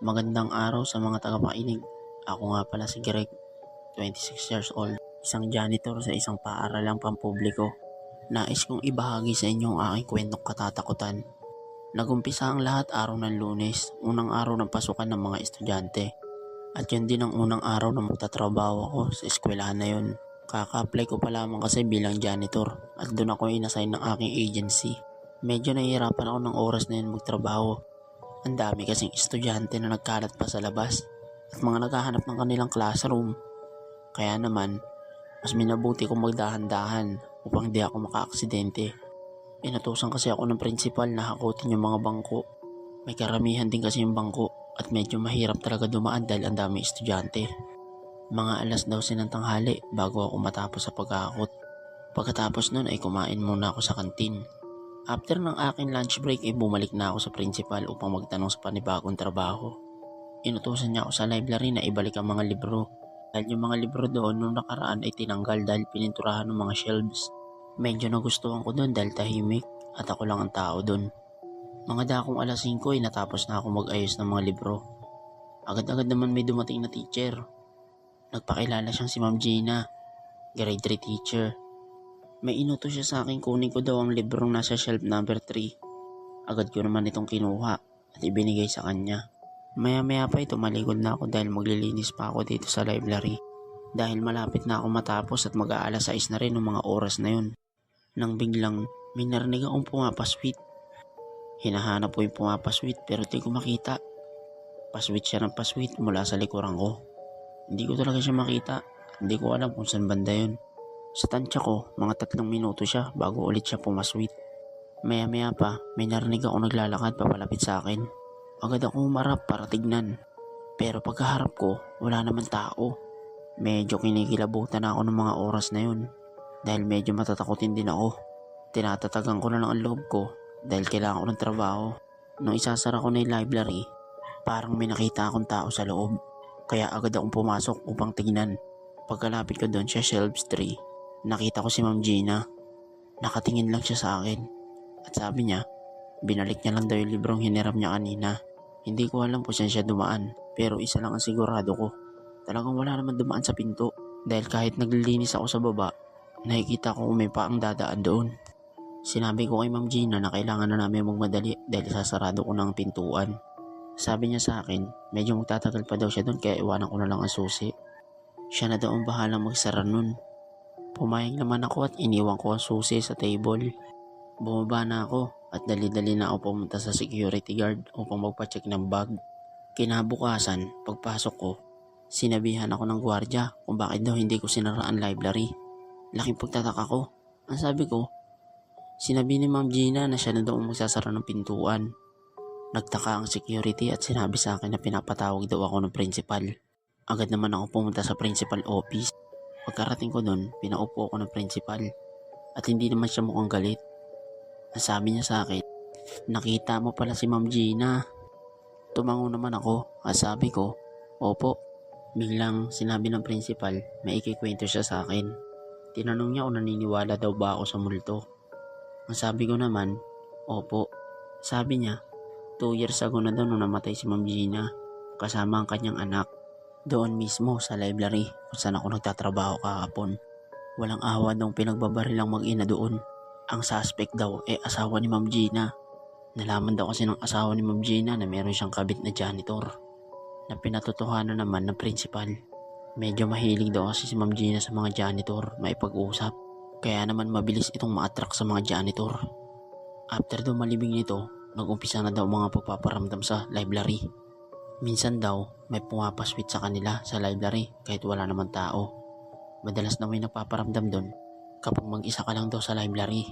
Magandang araw sa mga tagapakinig. Ako nga pala si Greg, 26 years old, isang janitor sa isang paaralang pampubliko. Nais kong ibahagi sa inyo ang aking kwentong katatakutan. Nagumpisa ang lahat araw ng Lunes, unang araw ng pasukan ng mga estudyante. At yun din ang unang araw na magtatrabaho ako sa eskwelahan na yun. Kaka-apply ko pa lamang kasi bilang janitor at doon ako inassign ng aking agency. Medyo nahihirapan ako ng oras na yun magtrabaho. Ang dami kasing estudyante na nagkalat pa sa labas at mga naghahanap ng kanilang classroom. Kaya naman, mas minabuti kong magdahan-dahan upang di ako makaaksidente. Inutusan kasi ako ng principal na hakutin yung mga bangko. May karamihan din kasi yung bangko at medyo mahirap talaga dumaan dahil ang dami estudyante. Mga alas 12 ng tanghali bago ako matapos sa paghahakot. Pagkatapos nun ay kumain muna ako sa kantin. After ng aking lunch break ay bumalik na ako sa principal upang magtanong sa panibagong trabaho. Inutusan niya ako sa library na ibalik ang mga libro. Dahil yung mga libro doon nung nakaraan ay tinanggal dahil pininturahan ng mga shelves. Medyo nagustuhan ko doon dahil tahimik at ako lang ang tao doon. Mga dakong alas 5 ay natapos na ako mag-ayos ng mga libro. Agad-agad naman may dumating na teacher. Nagpakilala siyang si Ma'am Gina, grade 3 teacher. May inutos siya sa akin kunin ko daw ang librong nasa shelf number 3. Agad ko naman itong kinuha at ibinigay sa kanya. Maya-maya pa ito maligod na ako dahil maglilinis pa ako dito sa library. Dahil malapit na ako matapos at mag-aalas 6 na rin ng mga oras na yun. Nang biglang may narinig akong pumapaswit. Hinahanap ko yung pumapaswit pero di ko makita. Paswit siya ng paswit mula sa likuran ko. Hindi ko talaga siya makita. Hindi ko alam kung saan banda yun. Sa tansya ko, mga 3 minuto siya bago ulit siya pumaswit. Maya-maya pa, may narinig ako naglalakad papalapit sa akin. Agad ako humarap para tignan. Pero pagkaharap ko, wala naman tao. Medyo kinikilabutan na ako ng mga oras na yun. Dahil medyo matatakotin din ako. Tinatatagan ko na lang ang loob ko dahil kailangan ko ng trabaho. Nung isasara ko na yung library, parang may nakita akong tao sa loob. Kaya agad akong pumasok upang tignan. Pagkalapit ko doon sa shelves 3, nakita ko si Ma'am Gina. Nakatingin lang siya sa akin. At sabi niya, binalik niya lang daw yung librong hiniram niya kanina. Hindi ko alam kung saan siya dumaan. Pero isa lang ang sigurado ko. Talagang wala naman dumaan sa pinto. Dahil kahit naglilinis ako sa baba, nakikita ko kung may paang dadaan doon. Sinabi ko kay Ma'am Gina na kailangan na namin magmadali dahil sasarado ko na ang pintuan. Sabi niya sa akin, medyo magtatagal pa daw siya doon kaya iwanan ko na lang ang susi. Siya na daw ang bahalang magsara nun. Pumayag naman ako at iniwan ko ang susi sa table. Bumaba na ako at dali-dali na ako pumunta sa security guard upang magpa-check ng bag. Kinabukasan, pagpasok ko, sinabihan ako ng gwardiya kung bakit daw hindi ko sinara ang library. Laking pagtataka ko. Ang sabi ko, sinabi ni Ma'am Gina na siya na daw ang magsasara ng pintuan. Nagtaka ang security at sinabi sa akin na pinapatawag daw ako ng principal. Agad naman ako pumunta sa principal office. Pagkarating ko doon, pinaupo ako ng principal at hindi naman siya mukhang galit. Ang sabi niya sa akin, nakita mo pala si Ma'am Gina. Tumango naman ako at sabi ko, opo. Biglang sinabi ng principal, may ikikwento siya sa akin. Tinanong niya kung naniniwala daw ba ako sa multo. Ang sabi ko naman, opo. Sabi niya, 2 years ago na daw nung namatay si Ma'am Gina kasama ang kanyang anak. Doon mismo sa library kung saan ako nagtatrabaho kahapon. Walang awa daw pinagbabarilang mag-ina doon. Ang suspect daw ay asawa ni Ma'am Gina. Nalaman daw kasi ng asawa ni Ma'am Gina na meron siyang kabit na janitor. Na pinatotohanan naman ng principal. Medyo mahilig daw kasi si Ma'am Gina sa mga janitor, maipag-usap. Kaya naman mabilis itong ma-attract sa mga janitor. After daw malibing nito, nag-umpisa na daw mga pagpaparamdam sa library. Minsan daw may pumapaswit sa kanila sa library kahit wala naman tao. Madalas na may nagpaparamdam doon kapag mag-isa ka lang daw sa library.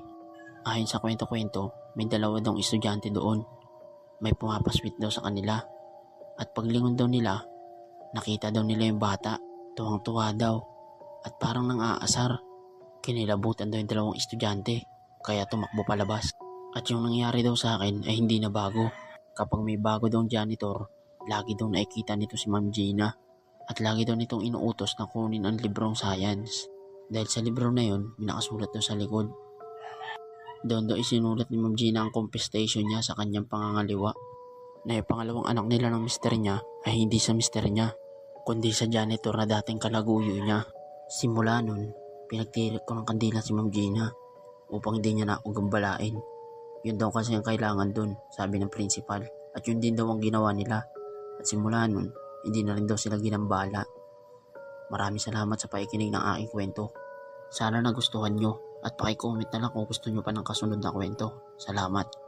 Ayon sa kwento-kwento, may 2 daw estudyante doon. May pumapaswit daw sa kanila. At paglingon daw nila, nakita daw nila yung bata. Tuwang-tuwa daw at parang nang-aasar. Kinilabutan daw yung 2 estudyante kaya tumakbo palabas. At yung nangyari daw sa akin ay hindi na bago. Kapag may bago daw janitor, lagi daw nakikita nito si Ma'am Gina at lagi daw nitong inuutos na kunin ang librong science. Dahil sa libro na yun, may nakasulat daw sa likod. Doon daw isinulat ni Ma'am Gina ang confestation niya sa kanyang pangangaliwa. na yung pangalawang anak nila ng mister niya ay hindi sa mister niya, kundi sa janitor na dating kalaguyo niya. Simula nun, pinagtirik ko ng kandila si Ma'am Gina upang hindi niya na ako gambalain. Yun daw kasi ang kailangan dun, sabi ng principal, at yun din daw ang ginawa nila. At simula nun, hindi na rin daw sila ginambala. Maraming salamat sa pakikinig ng aking kwento. Sana nagustuhan nyo at paki-comment na lang kung gusto nyo pa ng kasunod na kwento. Salamat.